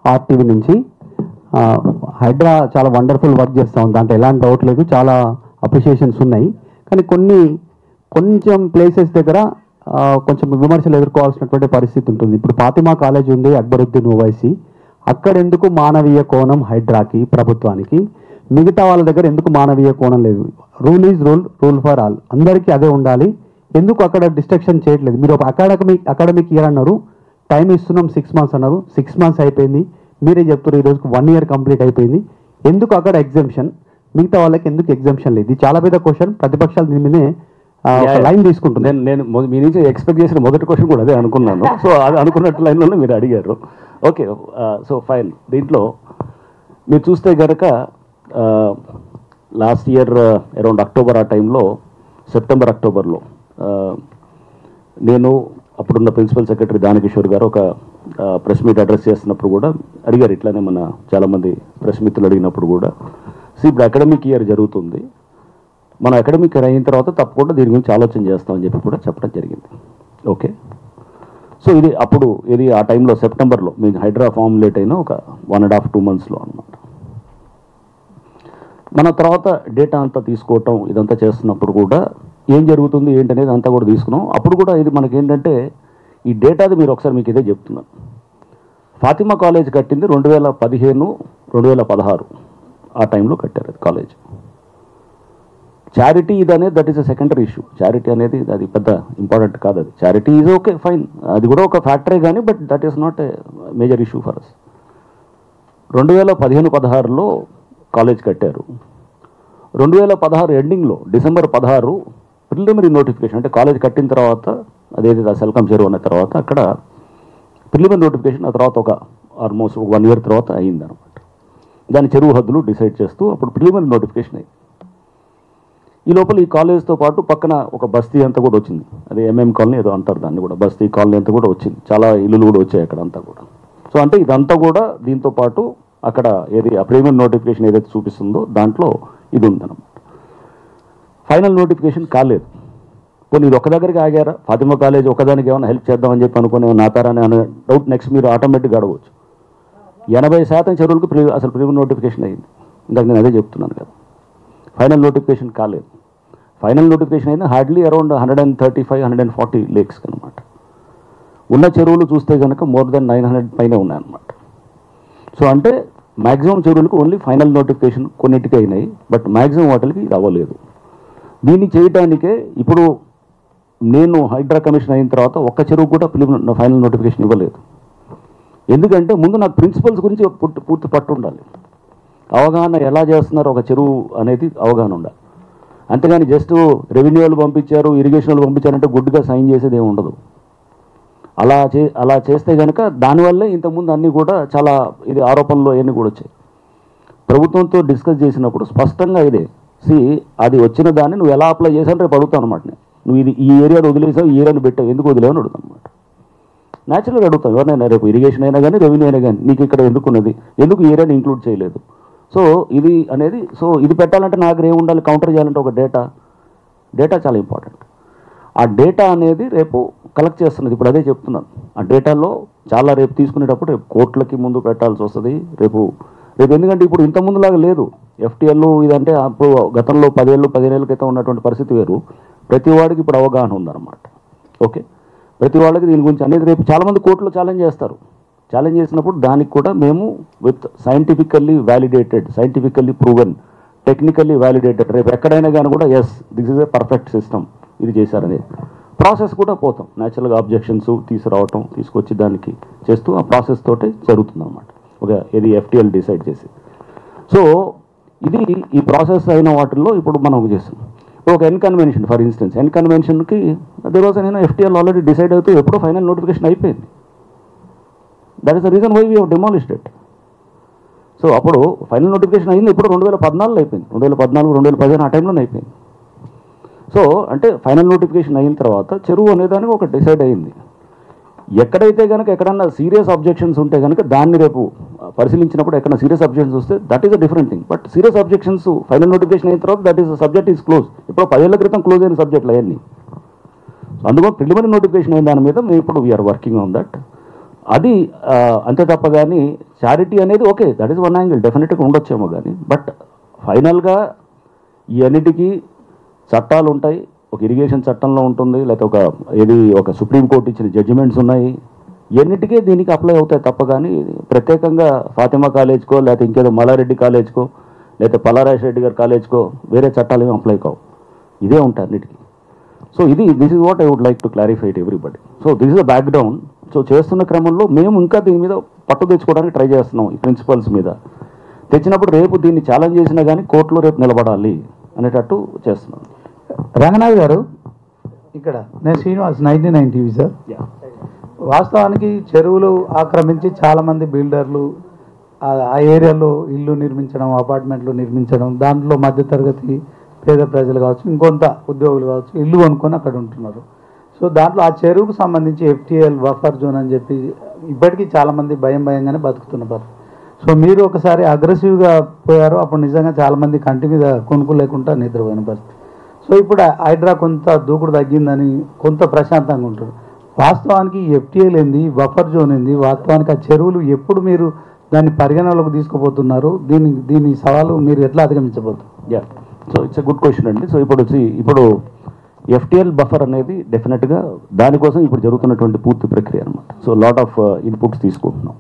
RTV నుంచి. హైడ్రా చాలా wonderful work చేస్తూ ఉంది, దాంట్లో ఎలాంటి డౌట్ లేదు, చాలా అప్రిషియేషన్స్ ఉన్నాయి. కానీ కొంచెం ప్లేసెస్ దగ్గర కొంచెం విమర్శలు ఎదుర్కోవాల్సినటువంటి పరిస్థితి ఉంటుంది. ఇప్పుడు ఫాతిమా కాలేజ్ ఉంది, అక్బరుద్దీన్ ఓవైసీ, అక్కడ ఎందుకు మానవీయ కోణం హైడ్రాకి, ప్రభుత్వానికి, మిగతా వాళ్ళ దగ్గర ఎందుకు మానవీయ కోణం లేదు? Rule is rule, rule for all, అందరికీ అదే ఉండాలి. ఎందుకు అక్కడ డిస్ట్రక్షన్ చేయట్లేదు? మీరు ఒక అకాడమిక్ ఇయర్ అన్నారు, టైం ఇస్తున్నాం 6 months అన్నారు, 6 months అయిపోయింది, మీరే చెప్తారు ఈ రోజుకు 1 year కంప్లీట్ అయిపోయింది. ఎందుకు అక్కడ ఎగ్జామ్షన్, మిగతా వాళ్ళకి ఎందుకు ఎగ్జామ్షన్ లేదు? ఇది చాలా పెద్ద క్వశ్చన్. ప్రతిపక్షాలు దీని మీదే లైన్ తీసుకుంటుంది. నేను మీ నుంచి ఎక్స్పెక్ట్ చేసిన మొదటి క్వశ్చన్ కూడా అదే అనుకున్నాను. సో అది అనుకున్నట్టు లైన్లోనే మీరు అడిగారు. Okay, so fine. దీంట్లో మీరు చూస్తే కనుక లాస్ట్ ఇయర్ అరౌండ్ అక్టోబర్ ఆ టైంలో, సెప్టెంబర్ అక్టోబర్లో నేను అప్పుడున్న ప్రిన్సిపల్ సెక్రటరీ దానకిషోర్ గారు ఒక ప్రెస్ మీట్ అడ్రస్ చేస్తున్నప్పుడు కూడా అడిగారు, ఇట్లానే మన చాలామంది ప్రెస్ మిత్రులు అడిగినప్పుడు కూడా, ఇప్పుడు అకాడమిక్ ఇయర్ జరుగుతుంది, మనం అకాడమిక్ ఇయర్ అయిన తర్వాత తప్పకుండా దీని గురించి ఆలోచన చేస్తామని చెప్పి కూడా చెప్పడం జరిగింది. ఓకే, సో ఇది ఆ టైంలో సెప్టెంబర్లో మీకు హైడ్రా ఫార్ములేట్ అయిన ఒక 1.5-2 monthsలో అనమాట. మన తర్వాత డేటా అంతా తీసుకోవటం ఇదంతా చేస్తున్నప్పుడు కూడా ఏం జరుగుతుంది ఏంటనేది అంతా కూడా తీసుకున్నాం. అప్పుడు కూడా ఇది మనకి ఏంటంటే, ఈ డేటాది మీరు ఒకసారి మీకు ఇదే చెప్తున్నాను. ఫాతిమా కాలేజ్ కట్టింది 2015-2016 ఆ టైంలో కట్టారు అది కాలేజ్. చారిటీ ఇది అనేది that is a secondary issue. Charity అనేది అది పెద్ద ఇంపార్టెంట్ కాదు. అది చారిటీ ఈజ్ ఓకే, ఫైన్, అది కూడా ఒక ఫ్యాక్టరే కానీ, but that is not a major issue for us. 2015-16లో కాలేజ్ కట్టారు. 2016 ఎండింగ్లో డిసెంబర్ 16 ప్రిలిమినరీ నోటిఫికేషన్, అంటే కాలేజ్ కట్టిన తర్వాత అదేది సెల్కమ్ చెరువు అన్న తర్వాత అక్కడ ప్రిలిమినరీ నోటిఫికేషన్, ఆ తర్వాత ఒక ఆల్మోస్ట్ 1 year తర్వాత అయిందనమాట. దాని చెరువు హద్దులు డిసైడ్ చేస్తూ అప్పుడు ప్రిలిమినరీ నోటిఫికేషన్ అయింది. ఈ లోపల ఈ కాలేజ్తో పాటు పక్కన ఒక బస్తీ అంతా కూడా వచ్చింది, అది ఎంఎం కాలనీ ఏదో అంటారు దాన్ని కూడా, బస్తీ కాలనీ అంతా కూడా వచ్చింది, చాలా ఇల్లులు కూడా వచ్చాయి అక్కడ అంతా కూడా. సో అంటే ఇదంతా కూడా దీంతో పాటు అక్కడ ఆ ప్రిలిమినరీ నోటిఫికేషన్ ఏదైతే చూపిస్తుందో దాంట్లో ఇది ఉందన్నమాట. ఫైనల్ నోటిఫికేషన్ కాలేదు. పోనీ ఇది ఒక దగ్గరికి ఆగారా? ఫాతిమా కాలేజ్ ఒకదానికి ఏమైనా హెల్ప్ చేద్దామని చెప్పి అనుకుని నాతారని అనే డౌట్ నెక్స్ట్ మీరు ఆటోమేటిక్గా అడగవచ్చు. 80% చెరువులకు అసలు ప్రిలిమినరీ నోటిఫికేషన్ అయింది. ఇందాక నేను అదే చెప్తున్నాను కదా, ఫైనల్ నోటిఫికేషన్ కాలేదు. ఫైనల్ నోటిఫికేషన్ అయితే హార్డ్లీ అరౌండ్ 135-140 lakes అనమాట. ఉన్న చెరువులు చూస్తే కనుక మోర్ దెన్ 900 పైనే ఉన్నాయన్నమాట. సో అంటే మ్యాక్సిమం చెరువులకు ఓన్లీ ఫైనల్ నోటిఫికేషన్ కొన్నిటికి అయినాయి, బట్ మ్యాక్సిమం వాటికి ఇది అవ్వలేదు. దీన్ని చేయడానికే ఇప్పుడు నేను హైడ్రా కమిషన్ అయిన తర్వాత ఒక్క చెరువు కూడా ఫైనల్ నోటిఫికేషన్ ఇవ్వలేదు. ఎందుకంటే ముందు నాకు ప్రిన్సిపల్స్ గురించి పూర్తి పట్టు ఉండాలి, అవగాహన ఎలా చేస్తున్నారు ఒక చెరువు అనేది అవగాహన ఉండాలి. అంతేగాని జస్ట్ రెవెన్యూ వాళ్ళు పంపించారు, ఇరిగేషన్ వాళ్ళు పంపించారంటే గుడ్డుగా సైన్ చేసేది ఏమి ఉండదు. అలా చేస్తే కనుక దానివల్లే ఇంతకుముందు అన్నీ కూడా చాలా ఇది ఆరోపణలు అవన్నీ కూడా వచ్చాయి. ప్రభుత్వంతో డిస్కస్ చేసినప్పుడు స్పష్టంగా ఇదే, అది వచ్చిన దాన్ని నువ్వు ఎలా అప్లై చేసావు రేపు అడుగుతావు అనమాట. నువ్వు ఈ ఏరియాను వదిలేసావు, ఈ ఏరియాను పెట్టావు, ఎందుకు వదిలేవని అడుగుతాను అనమాట. న్యాచురల్గా అడుగుతాం ఎవరినైనా, రేపు ఇరిగేషన్ అయినా కానీ రెవెన్యూ అయినా కానీ, నీకు ఇక్కడ ఎందుకున్నది, ఎందుకు ఈ ఏరియాని ఇంక్లూడ్ చేయలేదు. సో ఇది అనేది, సో ఇది పెట్టాలంటే నాకు ఏమి ఉండాలి, కౌంటర్ చేయాలంటే ఒక డేటా చాలా ఇంపార్టెంట్. ఆ డేటా అనేది రేపు కలెక్ట్ చేస్తున్నది. ఇప్పుడు అదే చెప్తున్నాను, ఆ డేటాలో చాలా రేపు తీసుకునేటప్పుడు రేపు కోర్టులకి ముందు పెట్టాల్సి వస్తుంది రేపు. ఎందుకంటే ఇప్పుడు ఇంతకుముందులాగా లేదు. ఎఫ్టీఎల్ ఇదంటే అప్పుడు గతంలో 10-15 ఏళ్ళ క్రితం ఉన్నటువంటి పరిస్థితి వేరు. ప్రతి వాడికి ఇప్పుడు అవగాహన ఉందన్నమాట. ఓకే, ప్రతి వాళ్ళకి దీని గురించి అనేది రేపు చాలామంది కోర్టులో ఛాలెంజ్ చేస్తారు. ఛాలెంజ్ చేసినప్పుడు దానికి కూడా మేము with scientifically validated, scientifically proven, technically validated, రేపు ఎక్కడైనా కానీ కూడా yes this is a perfect system ఇది చేశారనేది ప్రాసెస్ కూడా పోతాం. న్యాచురల్గా అబ్జెక్షన్స్ తీసుకొచ్చి దానికి చేస్తూ ఆ ప్రాసెస్ తోటే జరుగుతుంది అనమాట. ఇది ఎఫ్టీఎల్ డిసైడ్ చేసి. సో ఈ ప్రాసెస్ అయిన వాటిల్లో ఇప్పుడు మనం చేస్తాం. ఇప్పుడు ఒక ఎన్కన్వెన్షన్ ఫర్ ఇన్స్టెన్స్, ఎన్కన్వెన్షన్కి దేర్ వాజ్ నేను ఎఫ్టీఎల్ ఆల్రెడీ డిసైడ్ అవుతూ ఎప్పుడో ఫైనల్ నోటిఫికేషన్ అయిపోయింది. That is the reason why we have demolished it. So అప్పుడు ఫైనల్ నోటిఫికేషన్ అయింది ఇప్పుడు 2014లో అయిపోయింది, 2014-2015 ఆ టైంలోనే అయిపోయింది. సో అంటే ఫైనల్ నోటిఫికేషన్ అయిన తర్వాత చెరువు అనేదానికి ఒక డిసైడ్ అయింది. ఎక్కడైతే కనుక ఎక్కడన్నా సీరియస్ అబ్జెక్షన్స్ ఉంటే కనుక దాన్ని రేపు పరిశీలించినప్పుడు ఎక్కడ సీరియస్ అబ్జెక్షన్స్ వస్తే that is a different thing. But serious objections final notification అయిన తర్వాత that is subject is close. ఇప్పుడు 10 ఏళ్ల క్రితం క్లోజ్ అయిన సబ్జెక్టులు అవన్నీ. అందుకని ప్రిలిమినరీ నోటిఫికేషన్ అయిన దాని మీద మేము ఇప్పుడు వీఆర్ వర్కింగ్ ఆన్ దట్. అది అంతే తప్ప కానీ చారిటీ అనేది okay, that is one angle, డెఫినెట్గా ఉండొచ్చేమో కానీ, బట్ ఫైనల్గా ఈ అన్నిటికీ చట్టాలు ఉంటాయి. ఒక ఇరిగేషన్ చట్టంలో ఉంటుంది, లేకపోతే ఒక సుప్రీంకోర్టు ఇచ్చిన జడ్జిమెంట్స్ ఉన్నాయి. ఎన్నిటికీ దీనికి అప్లై అవుతాయి తప్ప కానీ ప్రత్యేకంగా ఫాతిమా కాలేజ్కో లేకపోతే ఇంకేదో మల్లారెడ్డి కాలేజ్కో లేకపోతే పల్లారాజ రెడ్డి గారి కాలేజ్కో వేరే చట్టాలు ఏమి అప్లై కావు. ఇదే ఉంటాయి అన్నిటికీ. So this is what I would like to clarify to everybody. So this is the background. So చేస్తున్న క్రమంలో మేము ఇంకా దీని మీద పట్టు తెచ్చుకోవడానికి ట్రై చేస్తున్నాం. ఈ ప్రిన్సిపల్స్ మీద తెచ్చినప్పుడు రేపు దీన్ని ఛాలెంజ్ చేసినా కానీ కోర్టులో రేపు నిలబడాలి అనేటట్టు చేస్తున్నాం. రంగనాథ్ గారు, ఇక్కడ నేను శ్రీనివాస్ 99 టీవీ సార్. వాస్తవానికి చెరువులు ఆక్రమించి చాలామంది బిల్డర్లు ఆ ఏరియాలో ఇల్లు నిర్మించడం, అపార్ట్మెంట్లు నిర్మించడం, దాంట్లో మధ్యతరగతి పేద ప్రజలు కావచ్చు, ఇంకొంత ఉద్యోగులు కావచ్చు, ఇల్లు కొనుక్కొని అక్కడ ఉంటున్నారు. సో దాంట్లో ఆ చెరువుకు సంబంధించి FTL బఫర్ జోన్ అని చెప్పి ఇప్పటికీ చాలామంది భయంగానే బతుకుతున్నారు. సో మీరు ఒకసారి అగ్రెసివ్గా పోయారు, అప్పుడు నిజంగా చాలామంది కంటి మీద కొనుక్కు లేకుండా నిద్రపోయిన పరిస్థితి. సో ఇప్పుడు హైడ్రా కొంత దూకుడు తగ్గిందని కొంత ప్రశాంతంగా ఉంటుంది. వాస్తవానికి FTL ఏంది, బఫర్ జోన్ ఏంది, వాస్తవానికి ఆ చెరువులు ఎప్పుడు మీరు దాన్ని పరిగణలోకి తీసుకుపోతున్నారు, దీని సవాలు మీరు ఎట్లా అధిగమించబోతున్నారు? So it's a good question అండి. సో ఇప్పుడు FTL బఫర్ అనేది డెఫినెట్గా దానికోసం ఇప్పుడు జరుగుతున్నటువంటి పూర్తి ప్రక్రియ అనమాట. సో లాట్ ఆఫ్ ఇన్పుట్స్ తీసుకుంటున్నాం.